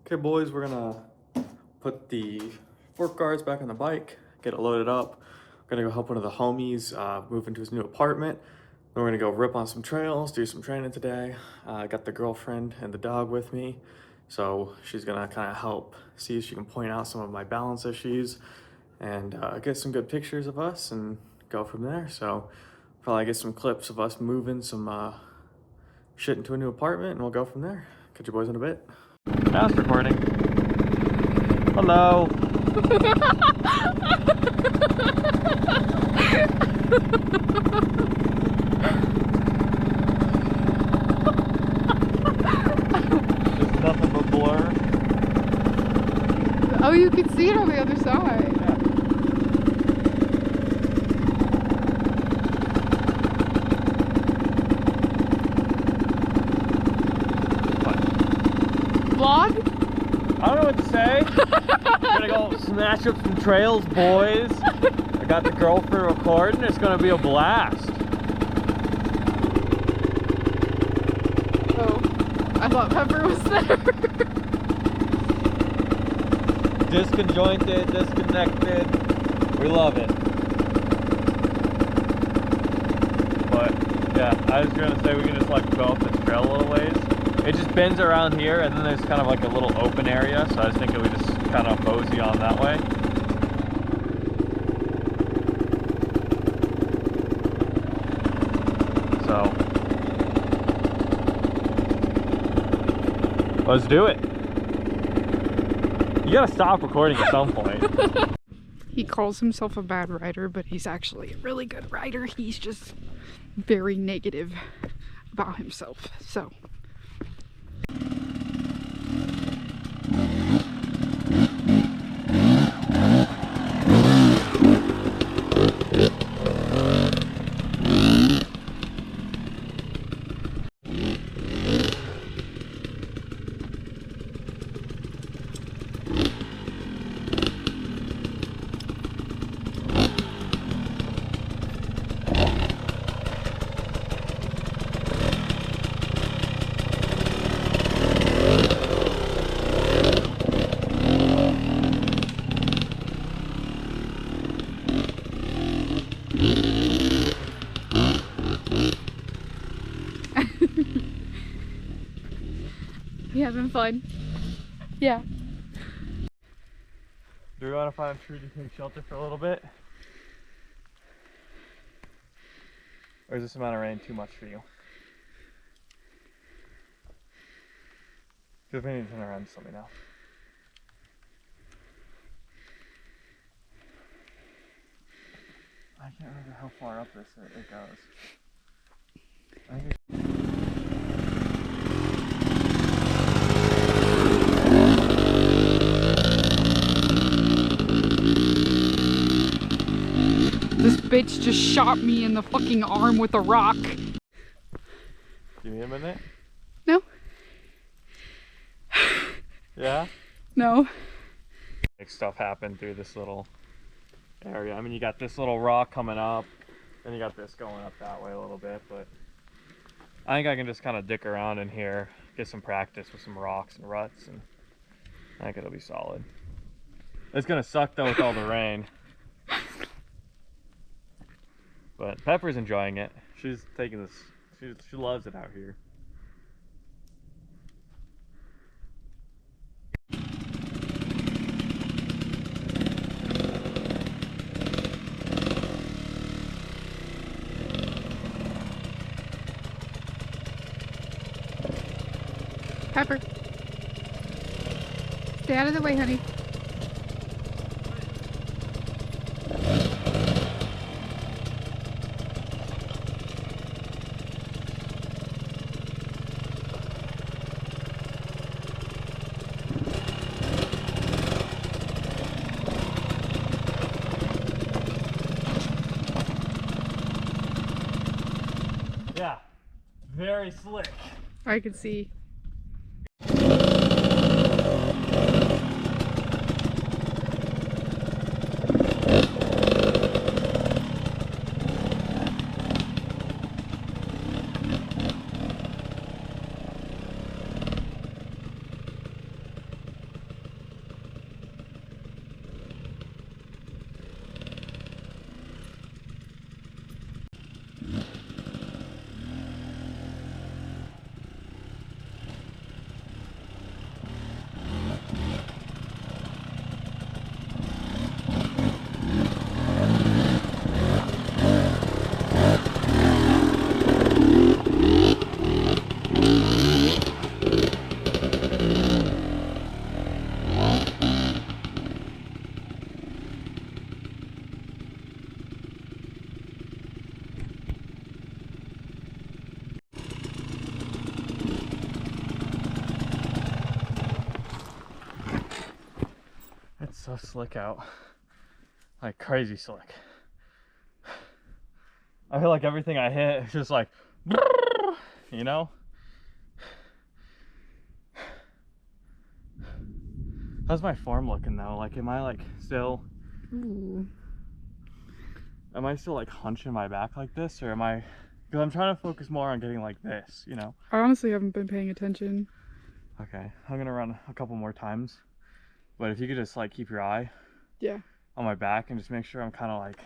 Okay, boys, we're gonna put the fork guards back on the bike, get it loaded up. We're gonna go help one of the homies move into his new apartment. Then we're gonna go rip on some trails, do some training today. I got the girlfriend and the dog with me, so she's gonna kind of help see if she can point out some of my balance issues and get some good pictures of us and go from there. So probably get some clips of us moving some shit into a new apartment, and we'll go from there. Catch you boys in a bit. Now it's recording. Hello. There's nothing but blur. Oh, you can see it on the other side. Vlog? I don't know what to say. We're gonna go smash up some trails, boys. I got the girlfriend recording. It's gonna be a blast. Oh, I thought Pepper was there. Disconjointed, disconnected. We love it. But yeah, I was gonna say we can just like go up this trail a little ways. It just bends around here, and then there's kind of like a little open area, so I was thinking we just kind of mosey on that way. So let's do it. You gotta stop recording at some point. He calls himself a bad writer, but he's actually a really good writer. He's just very negative about himself, so. You having fun? Yeah. Do we want to find a tree to take shelter for a little bit? Or is this amount of rain too much for you? If we need to turn around, just let me know. I can't remember how far up this it goes. I think This bitch just shot me in the fucking arm with a rock. Give me a minute. No. Yeah? No. Make stuff happen through this little area. I mean, you got this little rock coming up, then you got this going up that way a little bit, but I think I can just kind of dick around in here, get some practice with some rocks and ruts, and I think it'll be solid. It's gonna suck though with all the rain. But Pepper's enjoying it. She's taking this, she loves it out here. Pepper. Stay out of the way, honey. Yeah, very slick. I can see. so slick out. Like crazy slick. I feel like everything I hit is just like, you know? How's my form looking though? Like, am I like still... Ooh. Am I still like hunching my back like this, or am I... Because I'm trying to focus more on getting like this, you know? I honestly haven't been paying attention. Okay, I'm gonna run a couple more times. But if you could just like keep your eye on my back and just make sure I'm kind of like,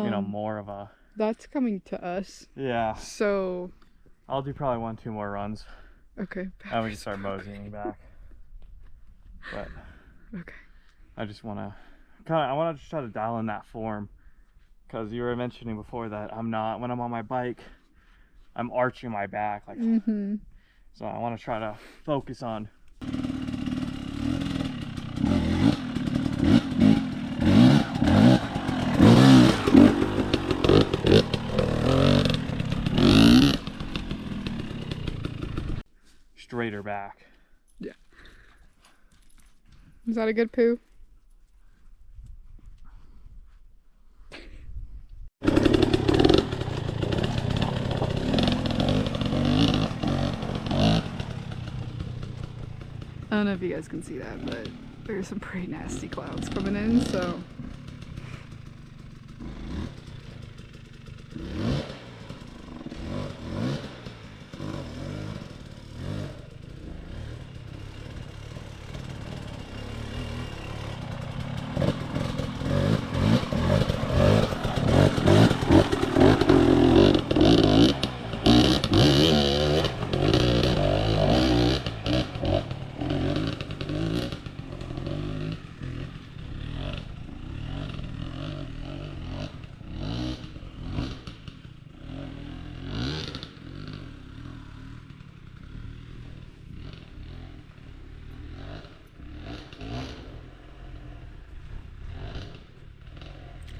you know, more of a... That's coming to us. Yeah. So... I'll do probably 1-2 more runs. Okay. And we can start moseying back. But... Okay. I just want to... I want to just try to dial in that form. Because you were mentioning before that I'm not... When I'm on my bike, I'm arching my back. Like, so I want to try to focus on... straighter back. Yeah. Is that a good poo? I don't know if you guys can see that, but there's some pretty nasty clouds coming in, so...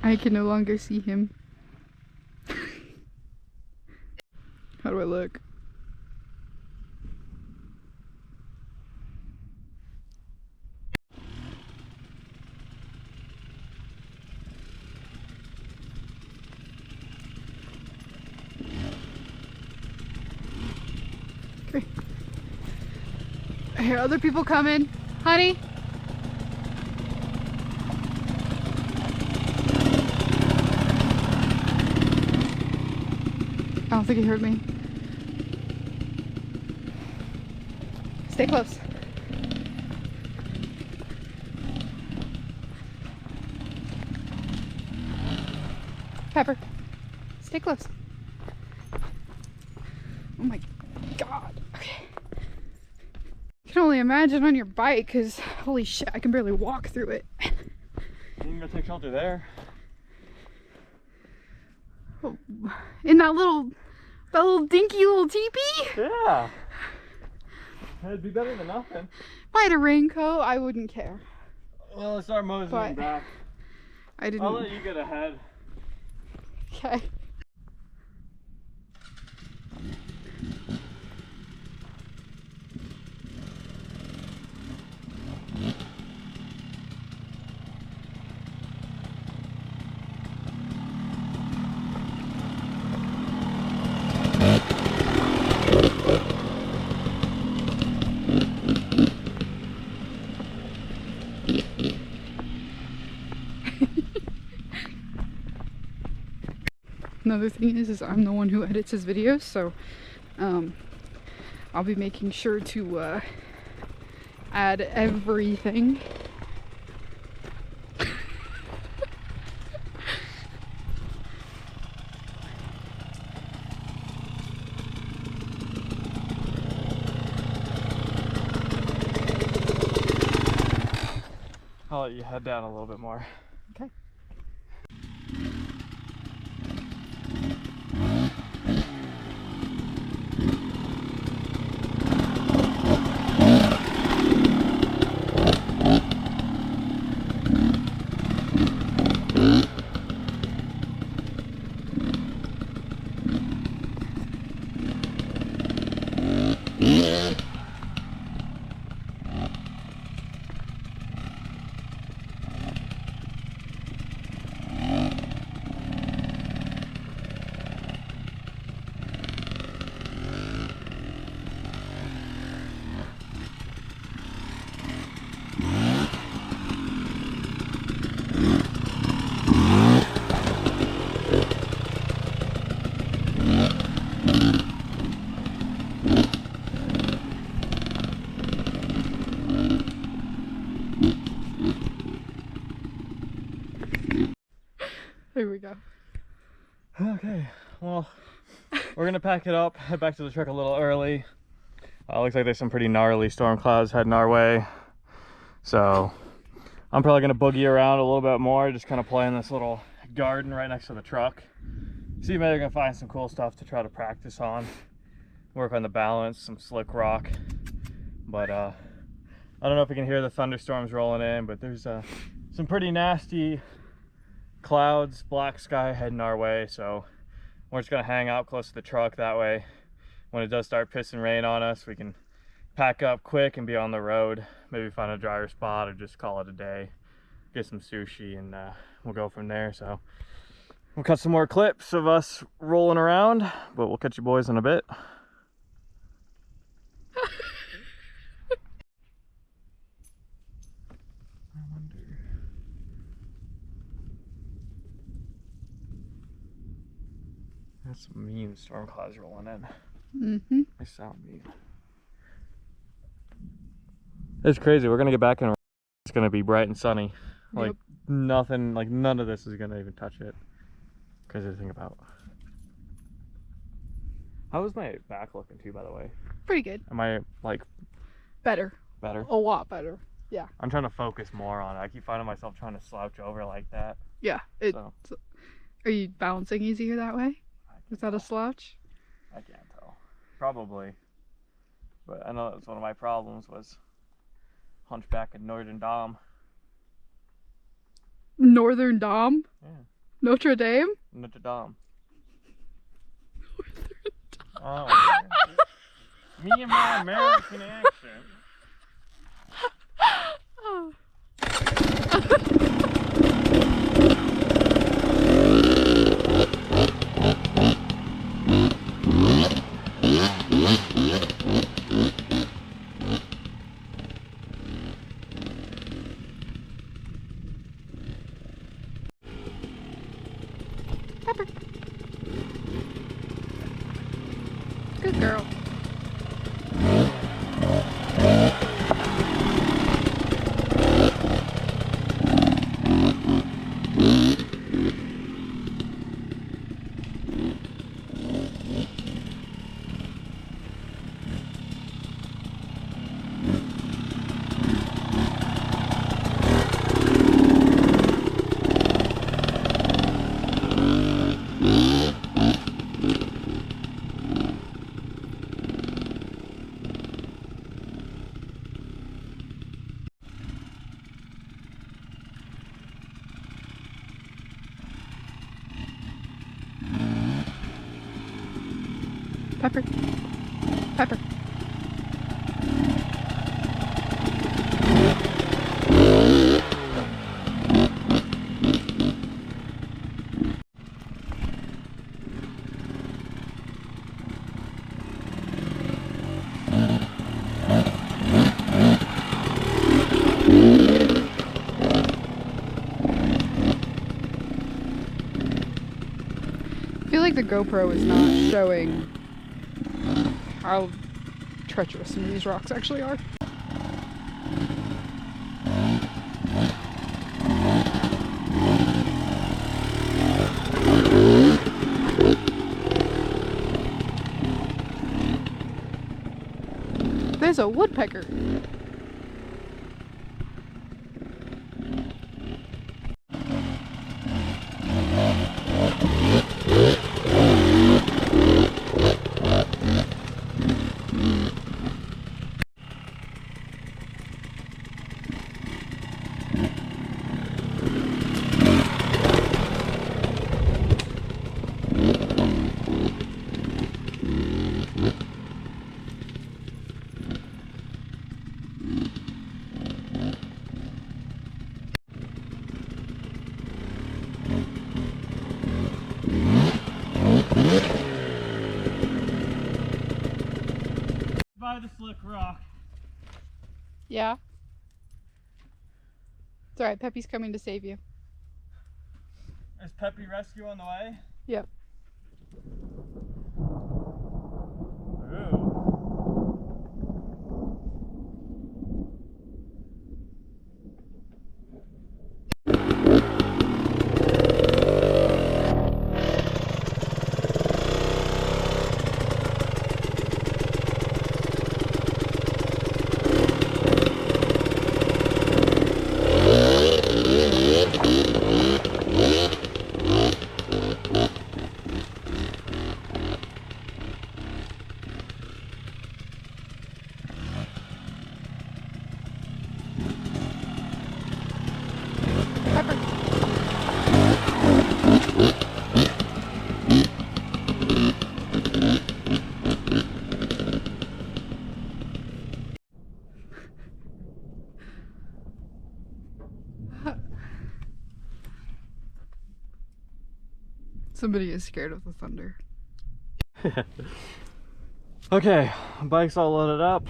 I can no longer see him. How do I look? Okay. I hear other people coming. Honey? I don't think he heard me. Stay close. Pepper, stay close. Oh my God. Okay. I can only imagine on your bike, because holy shit, I can barely walk through it. You can go take shelter there. Oh, in that little dinky little teepee? Yeah. It'd be better than nothing. If I had a raincoat, I wouldn't care. Well, let's start moseying back. I didn't. I'll let you get ahead. Okay. Another thing is I'm the one who edits his videos, so I'll be making sure to add everything. I'll let you head down a little bit more. Okay. Here we go. Okay, well, we're gonna pack it up, head back to the truck a little early. Looks like there's some pretty gnarly storm clouds heading our way. So I'm probably gonna boogie around a little bit more, just kind of play in this little garden right next to the truck. See, maybe I can find some cool stuff to try to practice on. Work on the balance, some slick rock. But I don't know if you can hear the thunderstorms rolling in, but there's some pretty nasty clouds, black sky heading our way. So we're just gonna hang out close to the truck. That way, when it does start pissing rain on us, we can pack up quick and be on the road. Maybe find a drier spot or just call it a day. Get some sushi and we'll go from there. So we'll cut some more clips of us rolling around, but we'll catch you boys in a bit. That's some mean storm clouds rolling in. Mm-hmm. They sound mean. It's crazy. We're gonna get back in. It's gonna be bright and sunny. Like Yep. nothing. Like none of this is gonna even touch it. Crazy to think about. How is my back looking too, by the way? Pretty good. Am I like Better. better? A lot better. Yeah. I'm trying to focus more on it. I keep finding myself trying to slouch over like that. Yeah. So Are you balancing easier that way? Is that a slouch? I can't tell. Probably. But I know that was one of my problems was hunchback and Northern Dom. Northern Dom? Yeah. Notre Dame? Notre Dame. Northern Dom. Oh, me and my American accent. Oh. Pepper. Good girl. Pepper. Pepper. I feel like the GoPro is not showing how treacherous some of these rocks actually are. There's a woodpecker. By the slick rock. Yeah. It's alright, Peppy's coming to save you. Is Peppy Rescue on the way? Yep. Ooh. Somebody is scared of the thunder. Okay, bike's all loaded up.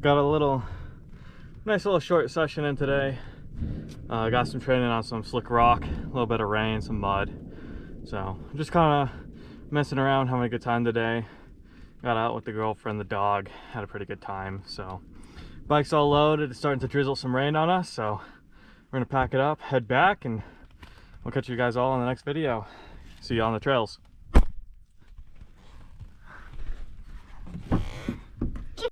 Got a nice little short session in today. Got some training on some slick rock, a little bit of rain, some mud. So just kind of messing around, having a good time today. Got out with the girlfriend, the dog, had a pretty good time. So bike's all loaded. It's starting to drizzle some rain on us, so we're gonna pack it up, head back, and we'll catch you guys all in the next video. See you on the trails.